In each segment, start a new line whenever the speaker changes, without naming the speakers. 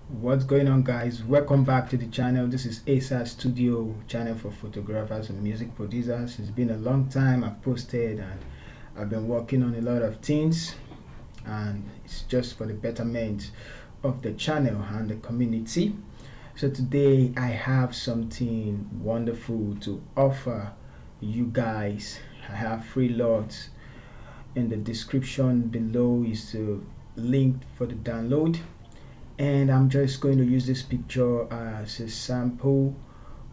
What's going on, guys? Welcome back to the channel. This is ASA Studio channel for photographers and music producers. It's been a long time I've posted, and I've been working on a lot of things, and it's just for the betterment of the channel and the community. So today I have something wonderful to offer you guys. I have free LUTs. In the description below is the link for the download, and I'm just going to use this picture as a sample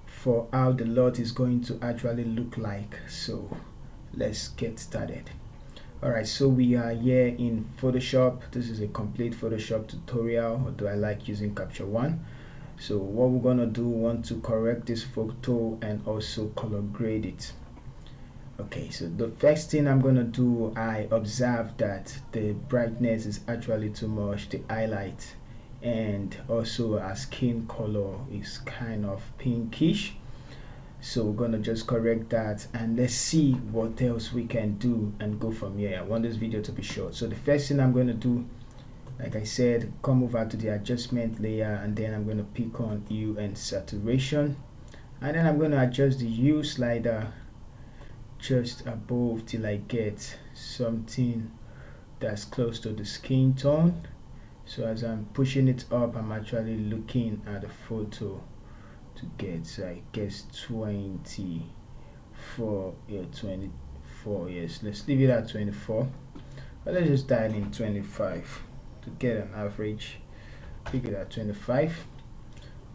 for how the LUT is going to actually look like. So let's get started. Alright, so we are here in Photoshop. This is a complete Photoshop tutorial, although I like using Capture One. So what we're gonna do, we want to correct this photo and also color grade it. Okay, so the first thing I'm gonna do, I observe that the brightness is actually too much, the highlight, and also our skin color is kind of pinkish. So we're gonna just correct that, and let's see what else we can do and go from here. I want this video to be short. So the first thing I'm gonna do, like I said, come over to the adjustment layer, and then I'm gonna pick on hue and saturation, and then I'm gonna adjust the hue slider just above till I get something that's close to the skin tone. So as I'm pushing it up, I'm actually looking at the photo to get, so I guess 24, yeah, 24, yes, let's leave it at 24, but let's just dial in 25 to get an average. Pick it at 25.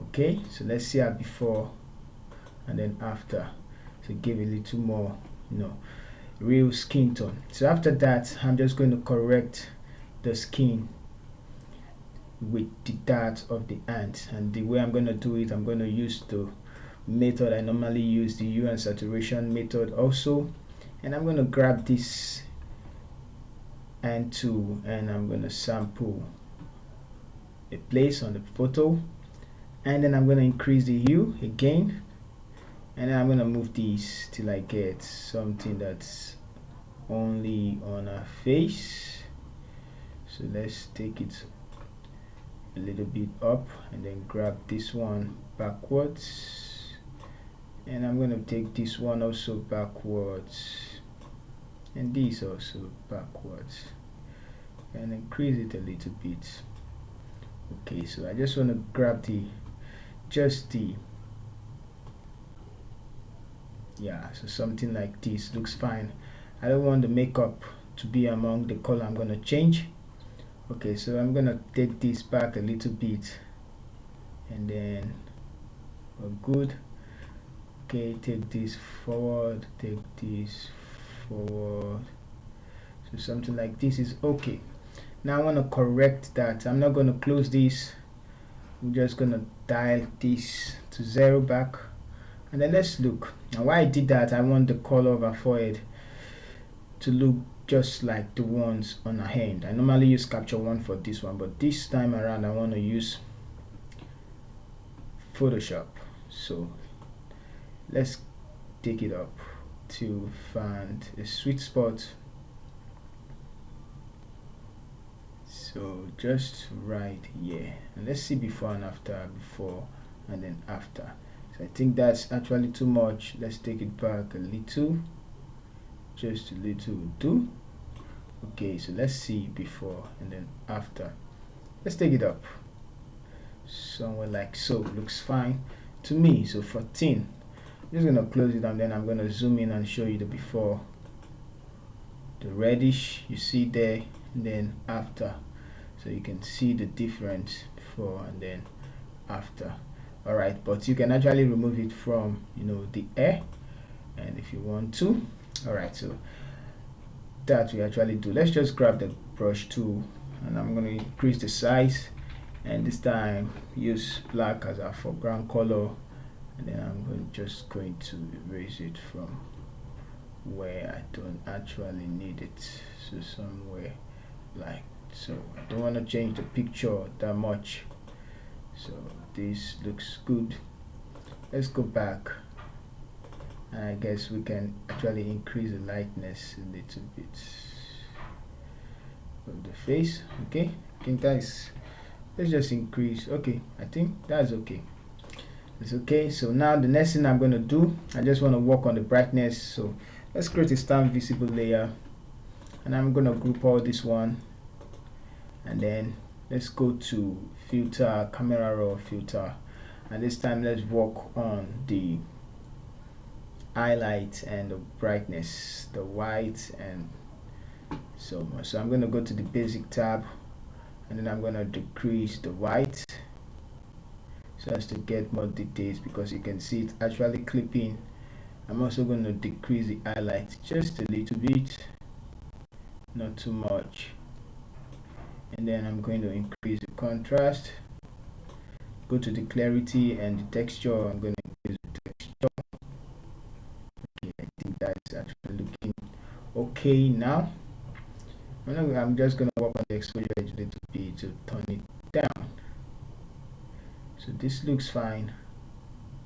Okay, so let's see our before and then after, so give a little more, real skin tone. So after that, I'm just going to correct the skin with the dart of the ant, and the way I'm going to do it, I'm going to use the method I normally use, the hue and saturation method also, and I'm going to grab this ant tool, and I'm going to sample a place on the photo, and then I'm going to increase the hue again, and then I'm going to move these till I get something that's only on her face. So let's take it a little bit up and then grab this one backwards, and I'm going to take this one also backwards and this also backwards and increase it a little bit. Okay, so I just want to grab so something like this looks fine. I don't want the makeup to be among the color I'm going to change. Okay, so I'm gonna take this back a little bit, and then we're good. Okay, take this forward, take this forward, so something like this is okay. Now I want to correct that. I'm not going to close this, I'm just going to dial this to 0 back, and then let's look. Now why I did that, I want the color of our forehead to look just like the ones on her hand. I normally use Capture One for this one, but this time around I want to use Photoshop. So let's take it up to find a sweet spot. So just right here, and let's see before and after, before and then after. So I think that's actually too much. Let's take it back a little, just a little will do. Okay, so let's see before and then after. Let's take it up somewhere like so. Looks fine to me. So 14. I'm just gonna close it, and then I'm gonna zoom in and show you the before, the reddish you see there, and then after, so you can see the difference before and then after. All right, but you can actually remove it from the air, and if you want to. All right, so that we actually do. Let's just grab the brush tool, and I'm going to increase the size, and this time use black as our foreground color, and then I'm just going to erase it from where I don't actually need it, so somewhere like so. I don't want to change the picture that much, so this looks good. Let's go back, and I guess we can actually increase the lightness a little bit of the face. Okay, I think that's let's just increase. Okay, I think that's okay. It's okay. So now the next thing I'm going to do, I just want to work on the brightness. So let's create a stamp visible layer, and I'm going to group all this one, and then let's go to filter, camera raw filter, and this time let's work on the highlight and the brightness, the white and so much. So I'm going to go to the basic tab, and then I'm going to decrease the white so as to get more details, because you can see it actually clipping. I'm also going to decrease the highlight just a little bit, not too much, and then I'm going to increase the contrast, go to the clarity and the texture. I'm going to increase the texture. Okay, I think that's actually looking okay now. I'm just going to work on the exposure a little bit to turn it down. So this looks fine.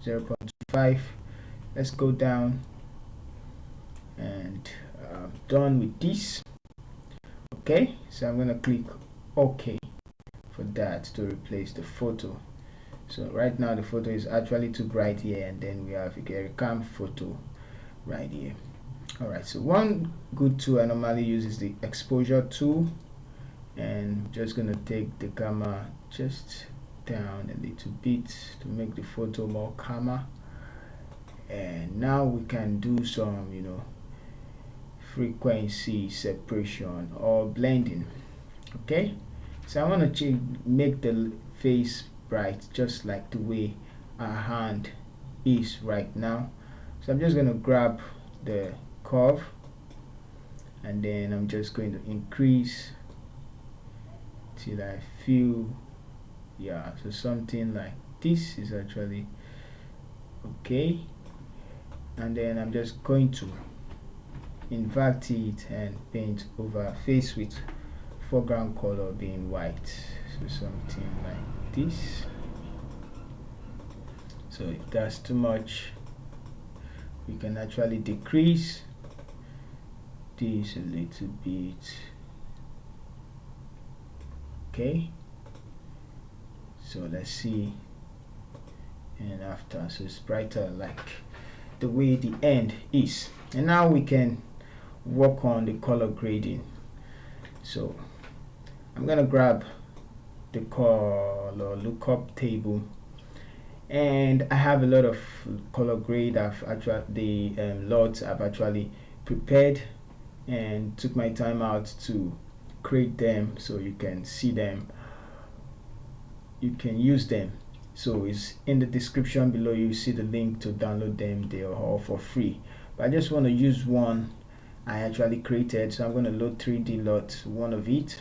0.5. Let's go down, and done with this. Okay, so I'm going to click OK for that to replace the photo. So right now the photo is actually too bright here, and then we have a cam photo right here. Alright, so one good tool I normally use is the exposure tool, and I'm just going to take the camera just down a little bit to make the photo more calmer. And now we can do some, frequency separation or blending. Okay, so I want to make the face bright just like the way our hand is right now. So I'm just going to grab the curve, and then I'm just going to increase till I feel, yeah, so something like this is actually okay. And then I'm just going to invert it and paint over face with foreground color being white, so something like this. So if that's too much, we can actually decrease this a little bit. Okay, so let's see, and after, so it's brighter like the way the end is. And now we can work on the color grading. So I'm gonna grab the color lookup table, and I have a lot of color grade. I've actually the LUTs I've actually prepared and took my time out to create them so you can see them, you can use them. So it's in the description below. You see the link to download them. They are all for free, but I just want to use one I actually created. So I'm going to load 3D LUT, one of it,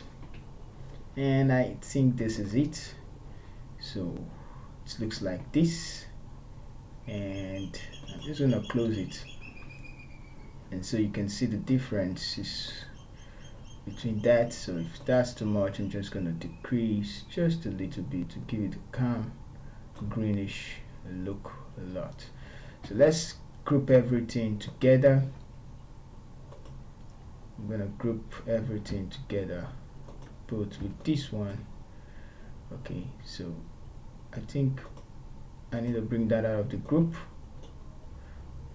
and I think this is it. So it looks like this, and I'm just going to close it, and so you can see the differences between that. So if that's too much, I'm just going to decrease just a little bit to give it a calm greenish look a lot. So let's group everything together. I'm gonna group everything together, both with this one. Okay, so I think I need to bring that out of the group,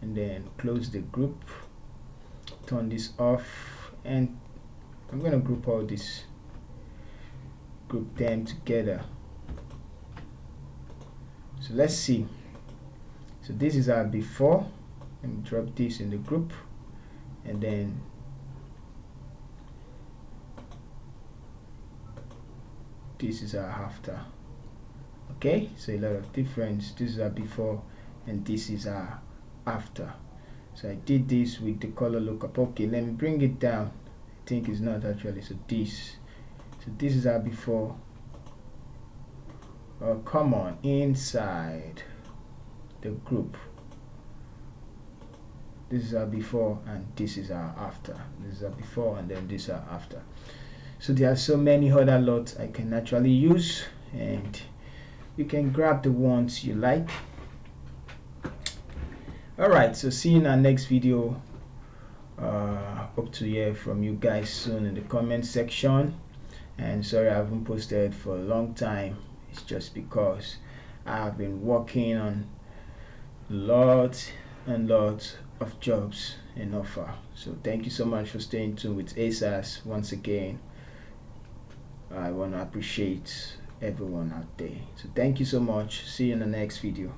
and then close the group, turn this off, and I'm gonna group all this, group them together. So let's see. So this is our before. Let me drop this in the group, and then this is our after. Okay, so a lot of difference. This is our before, and this is our after. So I did this with the color lookup. Okay, let me bring it down. I think it's not actually. So this is our before. Oh, come on, inside the group. This is our before, and this is our after. This is our before, and then this is our after. So there are so many other LUTs I can actually use, and you can grab the ones you like. Alright, so see you in our next video. Hope to hear from you guys soon in the comment section. and sorry I haven't posted for a long time. It's just because I've been working on lots and lots of jobs in offer. So thank you so much for staying tuned with ASAS. Once again, I want to appreciate everyone out there. So thank you so much. See you in the next video.